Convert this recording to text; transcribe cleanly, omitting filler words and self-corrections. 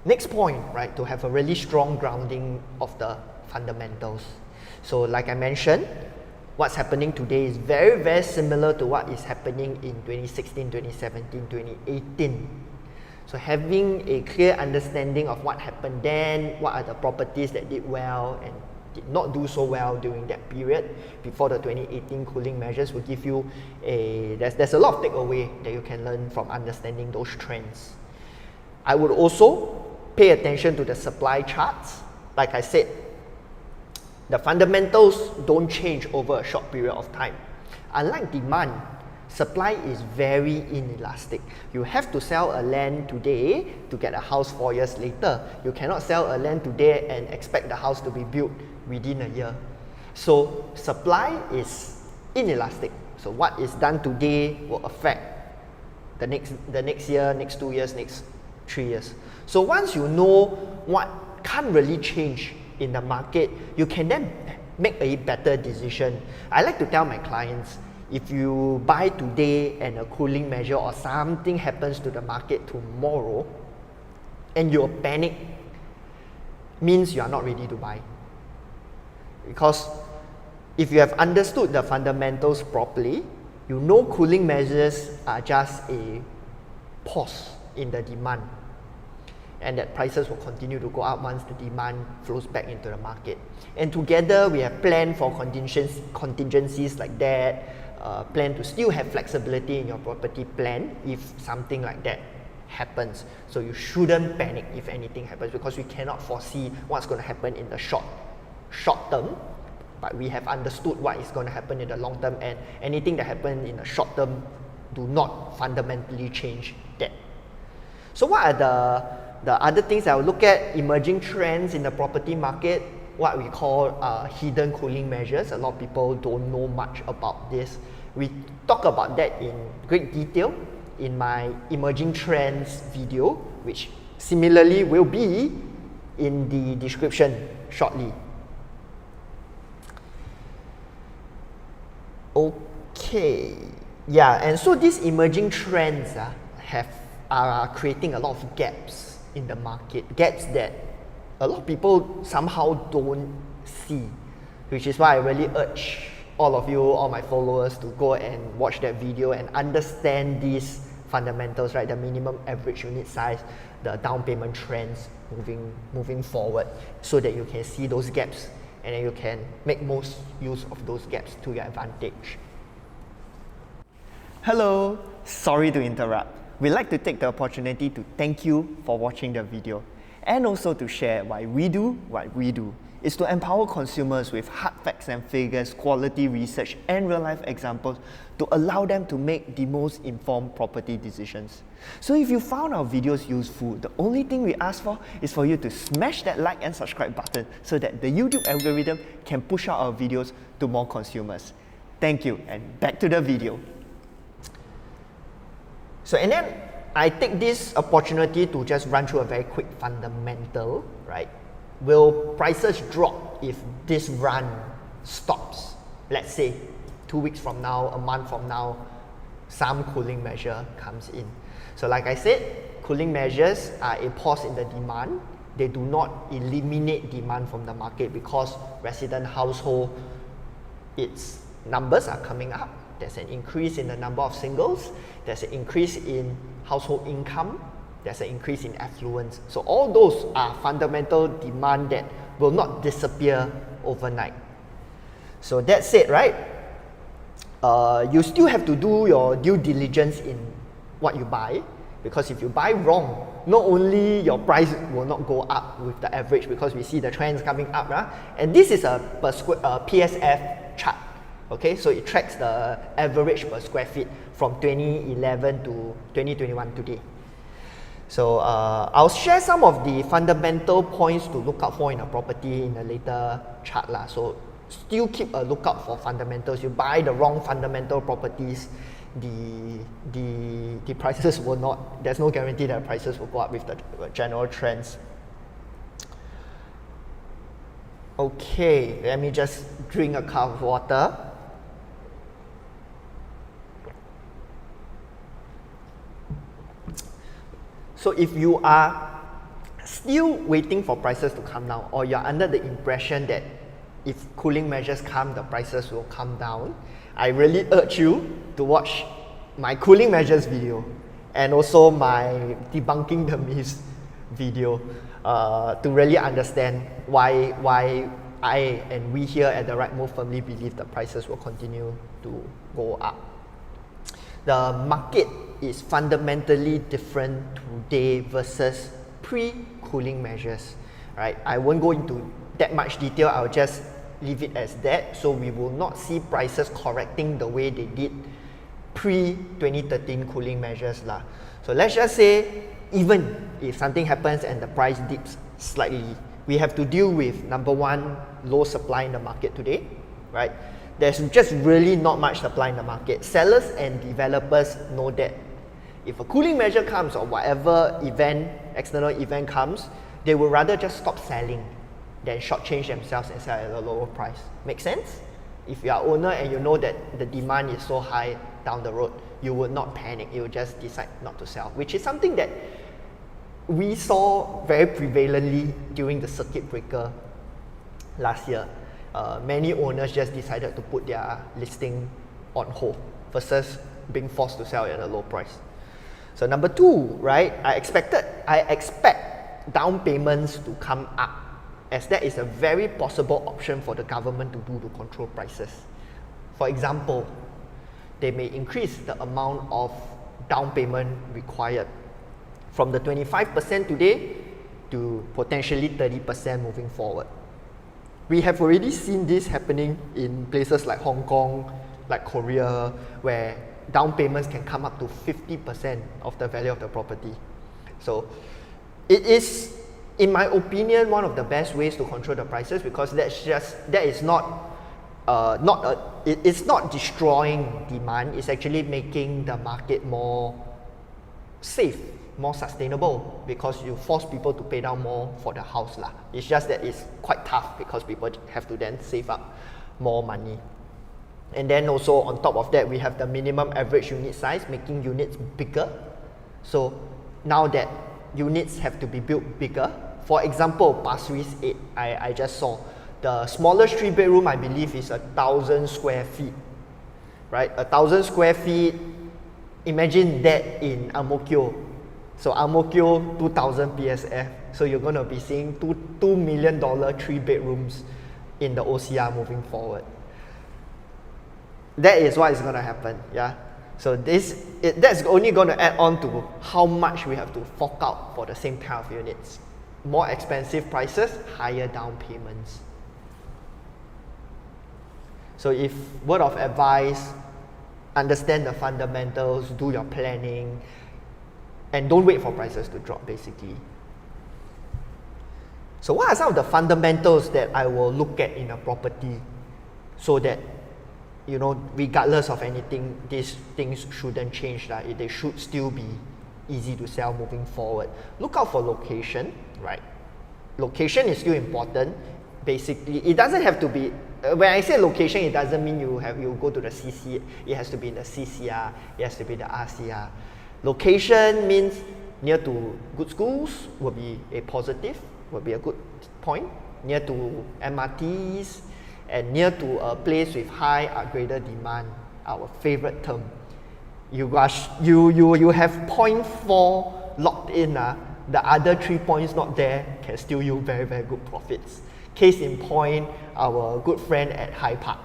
Next point, right, to have a really strong grounding of the fundamentals. So like I mentioned, what's happening today is very, very similar to what is happening in 2016, 2017, 2018. So having a clear understanding of what happened then, what are the properties that did well and did not do so well during that period before the 2018 cooling measures will give you there's a lot of takeaway that you can learn from understanding those trends. I would also pay attention to the supply charts. Like I said, the fundamentals don't change over a short period of time. Unlike demand, supply is very inelastic. You have to sell a land today to get a house 4 years later. You cannot sell a land today and expect the house to be built within a year. So supply is inelastic. So what is done today will affect the next year, next 2 years, next 3 years. So once you know what can't really change in the market, you can then make a better decision. I like to tell my clients, if you buy today and a cooling measure or something happens to the market tomorrow and you panic, means you are not ready to buy. Because if you have understood the fundamentals properly, you know cooling measures are just a pause in the demand, and that prices will continue to go up once the demand flows back into the market. And together we have planned for contingencies like that, plan to still have flexibility in your property plan if something like that happens. So you shouldn't panic if anything happens, because we cannot foresee what's going to happen in the short term, but we have understood what is going to happen in the long term, and anything that happens in the short term do not fundamentally change that. So what are the other things I will look at? Emerging trends in the property market, what we call hidden cooling measures. A lot of people don't know much about this. We talk about that in great detail in my emerging trends video, which similarly will be in the description shortly. Okay, yeah, and so these emerging trends are creating a lot of gaps in the market, gaps that a lot of people somehow don't see, which is why I really urge all of you, all my followers, to go and watch that video and understand these fundamentals, right? The minimum average unit size, the down payment trends moving forward, so that you can see those gaps and then you can make most use of those gaps to your advantage. Hello, sorry to interrupt. We'd like to take the opportunity to thank you for watching the video, and also to share why we do what we do. Is to empower consumers with hard facts and figures, quality research and real-life examples to allow them to make the most informed property decisions. So if you found our videos useful, the only thing we ask for is for you to smash that like and subscribe button so that the YouTube algorithm can push out our videos to more consumers. Thank you, and back to the video. So, and then I take this opportunity to just run through a very quick fundamental, right? Will prices drop if this run stops? Let's say 2 weeks from now, a month from now, some cooling measure comes in. So like I said, cooling measures are a pause in the demand. They do not eliminate demand from the market, because resident household, its numbers are coming up. There's an increase in the number of singles, there's an increase in household income, there's an increase in affluence. So all those are fundamental demand that will not disappear overnight. So that's it, right? You still have to do your due diligence in what you buy, because if you buy wrong, not only your price will not go up with the average, because we see the trends coming up, right? And this is a PSF chart. Okay, so it tracks the average per square feet from 2011 to 2021 today. So I'll share some of the fundamental points to look out for in a property in a later chart lah. So still keep a lookout for fundamentals. You buy the wrong fundamental properties, the prices will not, there's no guarantee that prices will go up with the general trends. Okay, let me just drink a cup of water. So if you are still waiting for prices to come down, or you're under the impression that if cooling measures come, the prices will come down, I really urge you to watch my cooling measures video and also my debunking the myths video to really understand why I and we here at The Right Move firmly believe the prices will continue to go up. The market is fundamentally different today versus pre-cooling measures, right? I won't go into that much detail, I'll just leave it as that. So we will not see prices correcting the way they did pre-2013 cooling measures lah. So let's just say, even if something happens and the price dips slightly, we have to deal with, number one, low supply in the market today, right? There's just really not much supply in the market. Sellers and developers know that if a cooling measure comes or whatever event, external event comes, they will rather just stop selling than shortchange themselves and sell at a lower price. Make sense? If you are owner and you know that the demand is so high down the road, you would not panic, you will just decide not to sell, which is something that we saw very prevalently during the circuit breaker last year. Many owners just decided to put their listing on hold versus being forced to sell at a low price. So number two, right, I expect down payments to come up, as that is a very possible option for the government to do to control prices. For example, they may increase the amount of down payment required from the 25% today to potentially 30% moving forward. We have already seen this happening in places like Hong Kong, like Korea, where down payments can come up to 50% of the value of the property. So it is, in my opinion, one of the best ways to control the prices, because it's not destroying demand, it's actually making the market more safe, more sustainable, because you force people to pay down more for the house lah. It's just that it's quite tough because people have to then save up more money. And then also on top of that, we have the minimum average unit size, making units bigger. So now that units have to be built bigger, for example, Pasir Ris 8, I just saw the smallest 3-bedroom, I believe, is 1,000 square feet, right? 1,000 square feet, imagine that in Ang Mo Kio. So Ang Mo Kio, 2,000 PSF. So you're going to be seeing $2 million 3-bedrooms in the OCR moving forward. That is what is going to happen, yeah? So that's only going to add on to how much we have to fork out for the same kind of units. More expensive prices, higher down payments. So if word of advice, understand the fundamentals, do your planning, and don't wait for prices to drop, basically. So what are some of the fundamentals that I will look at in a property so that, you know, regardless of anything, these things shouldn't change, right? They should still be easy to sell moving forward. Look out for location, right? Location is still important. Basically, it doesn't have to be, when I say location, it doesn't mean you go to the CC, it has to be in the CCR, it has to be the RCR. Location means near to good schools will be a positive, will be a good point, near to MRTs, and near to a place with high upgrader demand, our favorite term. You have 0.4 locked in, the other 3 points not there can still yield very, very good profits. Case in point, our good friend at High Park.